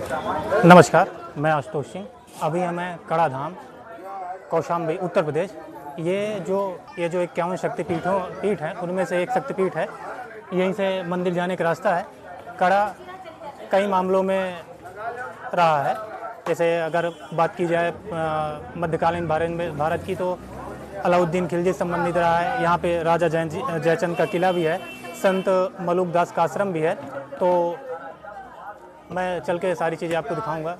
नमस्कार, मैं आशुतोष सिंह। अभी हमें कड़ा धाम, कौशाम्बी, उत्तर प्रदेश। ये जो 51 पीठ हैं, उनमें से एक शक्तिपीठ है। यहीं से मंदिर जाने का रास्ता है। कड़ा कई मामलों में रहा है। जैसे अगर बात की जाए मध्यकालीन भारत की, तो अलाउद्दीन खिलजी से संबंधित रहा है। यहाँ पे राजा जयचंद का किला भी है, संत मलुकदास का आश्रम भी है। तो मैं चल के सारी चीज़ें आपको दिखाऊंगा।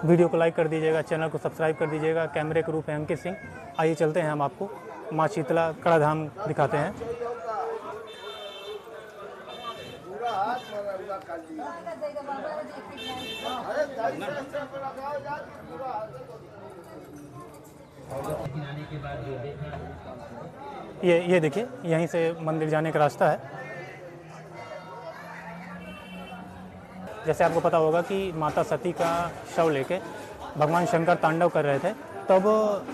वीडियो को लाइक कर दीजिएगा, चैनल को सब्सक्राइब कर दीजिएगा। कैमरे के रूप है अंकित सिंह। आइए चलते हैं, हम आपको माँ शीतला कड़ा धाम दिखाते हैं। ये देखिए, यहीं से मंदिर जाने का रास्ता है। जैसे आपको पता होगा कि माता सती का शव लेके भगवान शंकर तांडव कर रहे थे, तब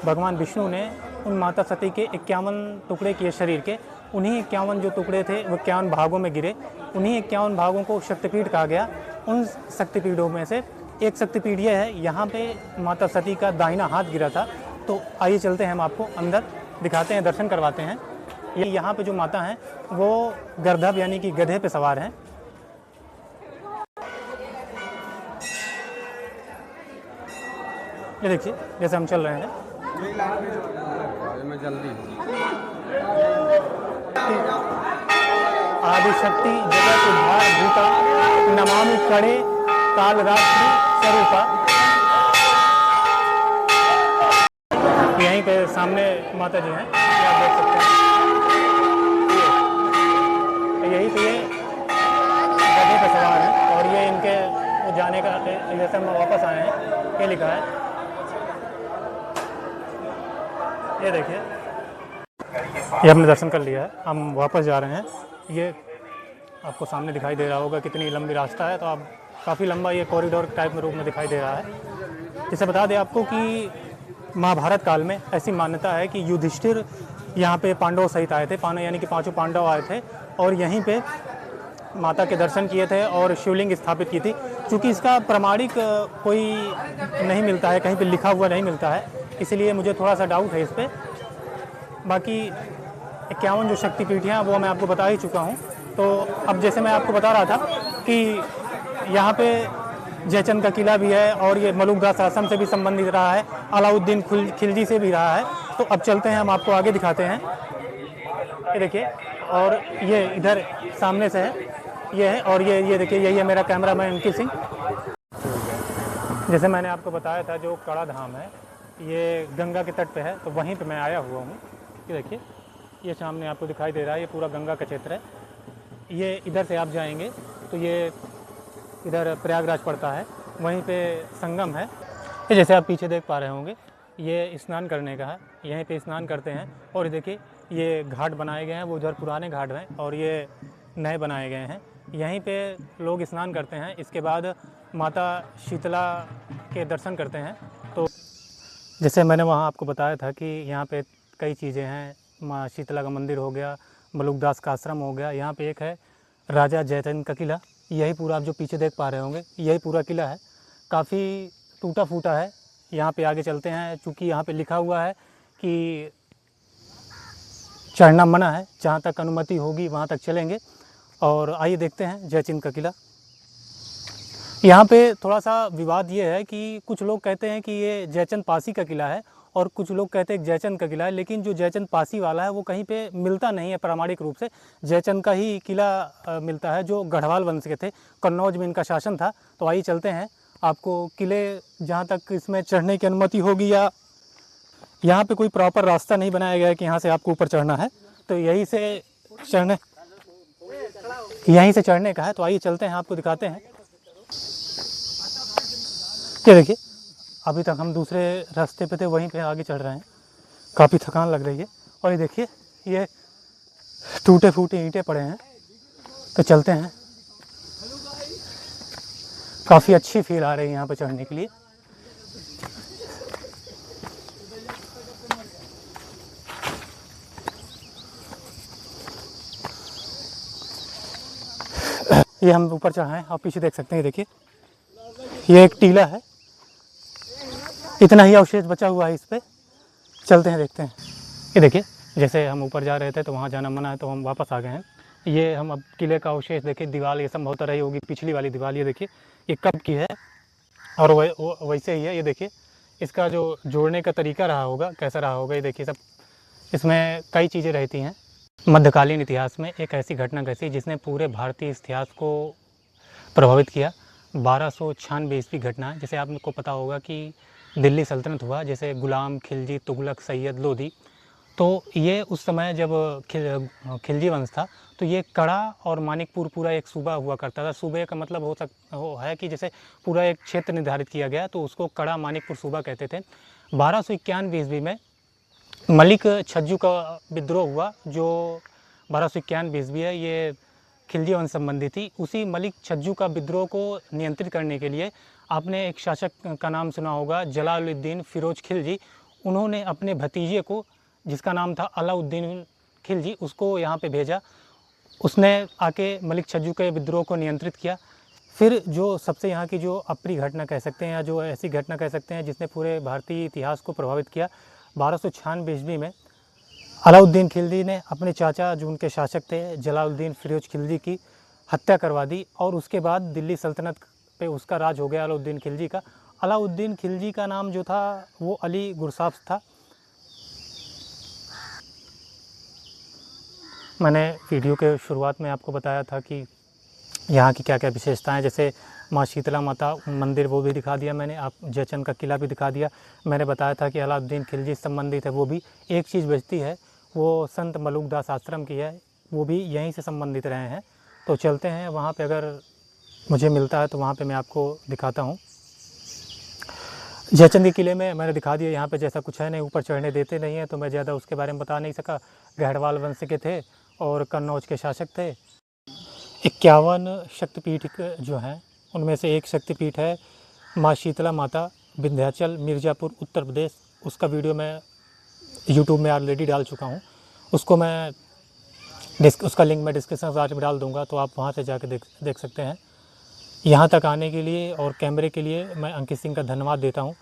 भगवान विष्णु ने उन माता सती के 51 टुकड़े किए शरीर के। उन्हीं 51 जो टुकड़े थे वो 51 भागों में गिरे। उन्हीं 51 भागों को शक्तिपीठ कहा गया। उन शक्तिपीठों में से एक शक्तिपीठ ये है, यहाँ पे माता सती का दाहिना हाथ गिरा था। तो आइए चलते हैं, हम आपको अंदर दिखाते हैं, दर्शन करवाते हैं। ये यहाँ पे जो माता हैं वो गर्दभ यानी कि गधे पे सवार हैं। ये देखिए, जैसे हम चल रहे हैं जल्दी। आदिशक्ति जगत उद्धार भूता नमामि कड़े काल रात्रि स्वरूपा। यहीं पे सामने माता जी हैं, ये आप देख सकते हैं। यही पे ये गधे पे सवार हैं और ये इनके जाने का, जैसे हम वापस आए हैं, ये लिखा है। ये देखिए, ये हमने दर्शन कर लिया है, हम वापस जा रहे हैं। ये आपको सामने दिखाई दे रहा होगा कितनी लंबी रास्ता है। तो आप काफ़ी लंबा ये कॉरिडोर टाइप में रूप में दिखाई दे रहा है। जिसे बता दें आपको कि महाभारत काल में ऐसी मान्यता है कि युधिष्ठिर यहाँ पे पांडवों सहित आए थे। यानी कि 5 पांडव आए थे और यहीं पे माता के दर्शन किए थे और शिवलिंग स्थापित की थी। चूँकि इसका प्रमाणिक कोई नहीं मिलता है, कहीं पे लिखा हुआ नहीं मिलता है, इसलिए मुझे थोड़ा सा डाउट है इस पर। बाकी 51 जो शक्तिपीठियाँ वो मैं आपको बता ही चुका हूँ। तो अब जैसे मैं आपको बता रहा था कि यहाँ पे जयचंद का किला भी है और ये मलुकदास आश्रम से भी संबंधित रहा है, अलाउद्दीन खिलजी से भी रहा है। तो अब चलते हैं, हम आपको आगे दिखाते हैं। ये देखिए, और ये इधर सामने से है, ये है। और ये देखिए, यही है मेरा कैमरामैन अंकित सिंह। जैसे मैंने आपको बताया था, जो कड़ा धाम है ये गंगा के तट पे है, तो वहीं पे मैं आया हुआ हूँ। ये देखिए, ये सामने आपको दिखाई दे रहा है, ये पूरा गंगा का क्षेत्र है। ये इधर से आप जाएंगे तो ये इधर प्रयागराज पड़ता है, वहीं पे संगम है। ये जैसे आप पीछे देख पा रहे होंगे, ये स्नान करने का है, यहीं पे स्नान करते हैं। और देखिए, ये घाट बनाए गए हैं, वो उधर पुराने घाट हैं और ये नए बनाए गए हैं। यहीं पे लोग स्नान करते हैं, इसके बाद माता शीतला के दर्शन करते हैं। तो जैसे मैंने वहाँ आपको बताया था कि यहाँ पे कई चीज़ें हैं। माँ शीतला का मंदिर हो गया, मलुकदास का आश्रम हो गया, यहाँ पे एक है राजा जयचंद का किला। यही पूरा आप जो पीछे देख पा रहे होंगे, यही पूरा किला है। काफ़ी टूटा फूटा है। यहाँ पे आगे चलते हैं, चूँकि यहाँ पे लिखा हुआ है कि चढ़ना मना है, जहाँ तक अनुमति होगी वहाँ तक चलेंगे। और आइए देखते हैं जयचंद का किला। यहाँ पे थोड़ा सा विवाद ये है कि कुछ लोग कहते हैं कि ये जयचंद पासी का किला है और कुछ लोग कहते हैं जयचंद का किला है। लेकिन जो जयचंद पासी वाला है वो कहीं पे मिलता नहीं है प्रामाणिक रूप से। जयचंद का ही किला मिलता है, जो गढ़वाल वंश के थे, कन्नौज में इनका शासन था। तो आइए चलते हैं, आपको किले जहाँ तक इसमें चढ़ने की अनुमति होगी, या यहाँ पे कोई प्रॉपर रास्ता नहीं बनाया गया है कि यहाँ से आपको ऊपर चढ़ना है, तो यहीं से चढ़ने का है। तो आइए चलते हैं, आपको दिखाते हैं। ये देखिए, अभी तक हम दूसरे रास्ते पे थे, वहीं पे आगे चढ़ रहे हैं। काफ़ी थकान लग रही है। और ये देखिए, ये टूटे फूटे ईंटें पड़े हैं। तो चलते हैं, काफ़ी अच्छी फील आ रही है यहाँ पे चढ़ने के लिए। ये हम ऊपर चढ़ाएं, आप पीछे देख सकते हैं। देखिए, ये एक टीला है, इतना ही अवशेष बचा हुआ है इस पे। चलते हैं, देखते हैं। ये देखिए, जैसे हम ऊपर जा रहे थे तो वहाँ जाना मना है, तो हम वापस आ गए हैं। ये हम अब किले का अवशेष देखिए, दीवार ये संभवत रही होगी पिछली वाली दीवार। ये देखिए ये कब की है, और वैसे ही है। ये देखिए इसका जो जोड़ने का तरीका रहा होगा, कैसा रहा होगा, ये देखिए सब इसमें कई चीज़ें रहती हैं। मध्यकालीन इतिहास में एक ऐसी घटना घटी जिसने पूरे भारतीय इतिहास को प्रभावित किया। 1296 ईस्वी घटना है। जैसे आपको पता होगा कि दिल्ली सल्तनत हुआ, जैसे गुलाम, खिलजी, तुगलक, सैयद, लोधी। तो ये उस समय जब खिलजी वंश था, तो ये कड़ा और मानिकपुर पूरा एक सूबा हुआ करता था। सूबे का मतलब हो है कि जैसे पूरा एक क्षेत्र निर्धारित किया गया, तो उसको कड़ा मानिकपुर सूबा कहते थे। 1291 ईस्वी में मलिक छज्जू का विद्रोह हुआ, जो 1291 ईस्वी है, ये खिलजी वंश संबंधी थी। उसी मलिक छज्जू का विद्रोह को नियंत्रित करने के लिए आपने एक शासक का नाम सुना होगा, जलालुद्दीन फिरोज खिलजी। उन्होंने अपने भतीजे को, जिसका नाम था अलाउद्दीन खिलजी, उसको यहाँ पे भेजा। उसने आके मलिक छज्जू के विद्रोह को नियंत्रित किया। फिर जो सबसे यहाँ की जो अप्रिय घटना कह सकते हैं, या जो ऐसी घटना कह सकते हैं जिसने पूरे भारतीय इतिहास को प्रभावित किया, 1296 ईस्वी में अलाउद्दीन खिलजी ने अपने चाचा, जो उनके शासक थे, जलालुद्दीन फिरोज खिलजी की हत्या करवा दी, और उसके बाद दिल्ली सल्तनत पे उसका राज हो गया अलाउद्दीन खिलजी का। अलाउद्दीन खिलजी का नाम जो था वो अली गुरसाफ था। मैंने वीडियो के शुरुआत में आपको बताया था कि यहाँ की क्या क्या विशेषताएं, जैसे माँ शीतला माता मंदिर वो भी दिखा दिया मैंने, आप जयचंद का किला भी दिखा दिया। मैंने बताया था कि अलाउद्दीन खिलजी संबंधित है, वो भी। एक चीज़ बचती है, वो संत मलुकदास आश्रम की है, वो भी यहीं से संबंधित रहे हैं। तो चलते हैं वहाँ पे, अगर मुझे मिलता है तो वहाँ पे मैं आपको दिखाता हूँ। जयचंद के किले में मैंने दिखा दिया, यहाँ पे जैसा कुछ है नहीं, ऊपर चढ़ने देते नहीं है, तो मैं ज़्यादा उसके बारे में बता नहीं सका। गढ़वाल वंश के थे और कन्नौज के शासक थे। 51 शक्तिपीठ जो हैं, उनमें से एक शक्तिपीठ है माँ शीतला माता, विंध्याचल, मिर्ज़ापुर, उत्तर प्रदेश। उसका वीडियो मैं यूट्यूब में ऑलरेडी डाल चुका हूँ। उसको मैं उसका लिंक मैं डिस्क्रिप्शन बॉक्स में डाल दूँगा, तो आप वहाँ से जाकर देख सकते हैं। यहाँ तक आने के लिए और कैमरे के लिए मैं अंकित सिंह का धन्यवाद देता हूँ।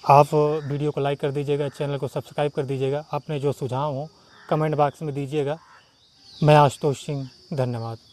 आप वीडियो को लाइक कर दीजिएगा, चैनल को सब्सक्राइब कर दीजिएगा, अपने जो सुझाव हों कमेंट बॉक्स में दीजिएगा। मैं आशुतोष सिंह, धन्यवाद।